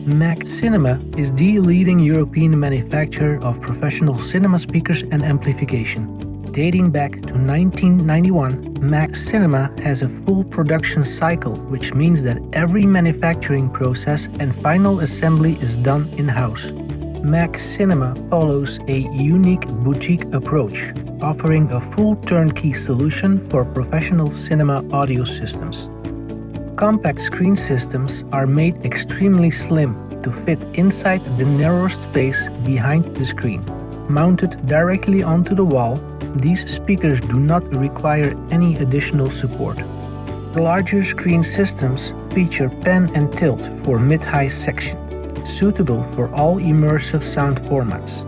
Mac Cinema is the leading European manufacturer of professional cinema speakers and amplification. Dating back to 1991, Mac Cinema has a full production cycle, which means that every manufacturing process and final assembly is done in-house. Mac Cinema follows a unique boutique approach, offering a full turnkey solution for professional cinema audio systems. Compact screen systems are made extremely slim to fit inside the narrow space behind the screen. Mounted directly onto the wall, these speakers do not require any additional support. Larger screen systems feature pan and tilt for mid-high section, suitable for all immersive sound formats.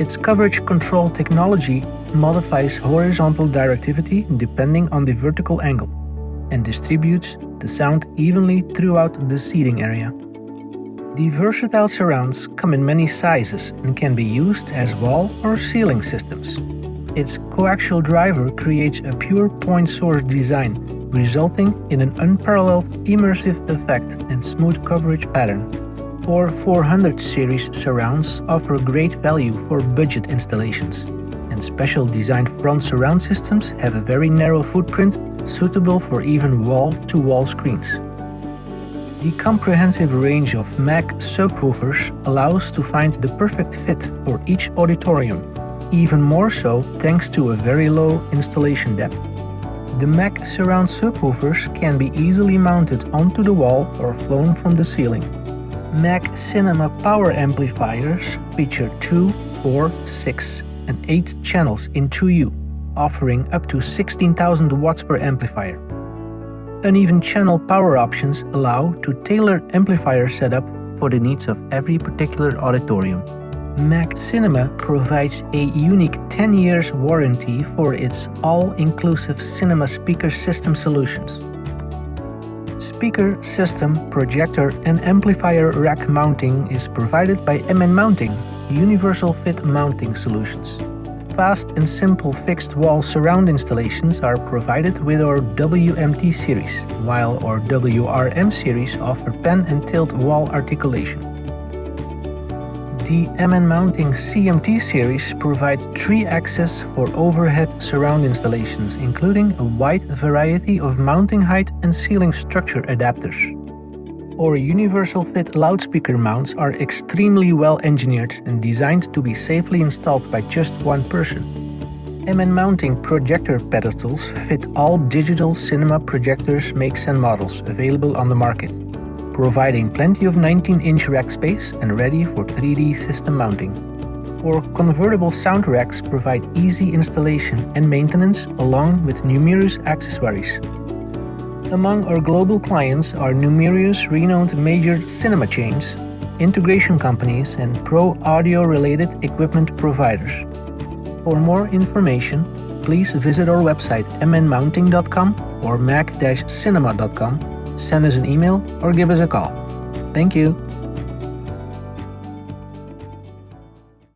Its coverage control technology modifies horizontal directivity depending on the vertical angle and distributes the sound evenly throughout the seating area. The versatile surrounds come in many sizes and can be used as wall or ceiling systems. Its coaxial driver creates a pure point source design, resulting in an unparalleled immersive effect and smooth coverage pattern. Or 400 series surrounds offer great value for budget installations, and special designed front surround systems have a very narrow footprint suitable for even wall-to-wall screens. The comprehensive range of Mac subwoofers allows to find the perfect fit for each auditorium, even more so thanks to a very low installation depth. The Mac surround subwoofers can be easily mounted onto the wall or flown from the ceiling. Mac Cinema power amplifiers feature 2, 4, 6, and 8 channels in 2U, offering up to 16,000 watts per amplifier. Uneven channel power options allow to tailor amplifier setup for the needs of every particular auditorium. Mac Cinema provides a unique 10 years warranty for its all-inclusive cinema speaker system solutions. Speaker system, projector, and amplifier rack mounting is provided by MN Mounting, Universal Fit Mounting Solutions. Fast and simple fixed wall surround installations are provided with our WMT series, while our WRM series offer pan and tilt wall articulation. The MN Mounting CMT series provide 3-axis for overhead surround installations, including a wide variety of mounting height and ceiling structure adapters. Our Universal Fit loudspeaker mounts are extremely well engineered and designed to be safely installed by just one person. MN Mounting projector pedestals fit all digital cinema projectors makes and models available on the market, providing plenty of 19-inch rack space and ready for 3D system mounting. Our convertible sound racks provide easy installation and maintenance along with numerous accessories. Among our global clients are numerous renowned major cinema chains, integration companies, and pro audio-related equipment providers. For more information, please visit our website mnmounting.com or mac-cinema.com, send us an email, or give us a call. Thank you.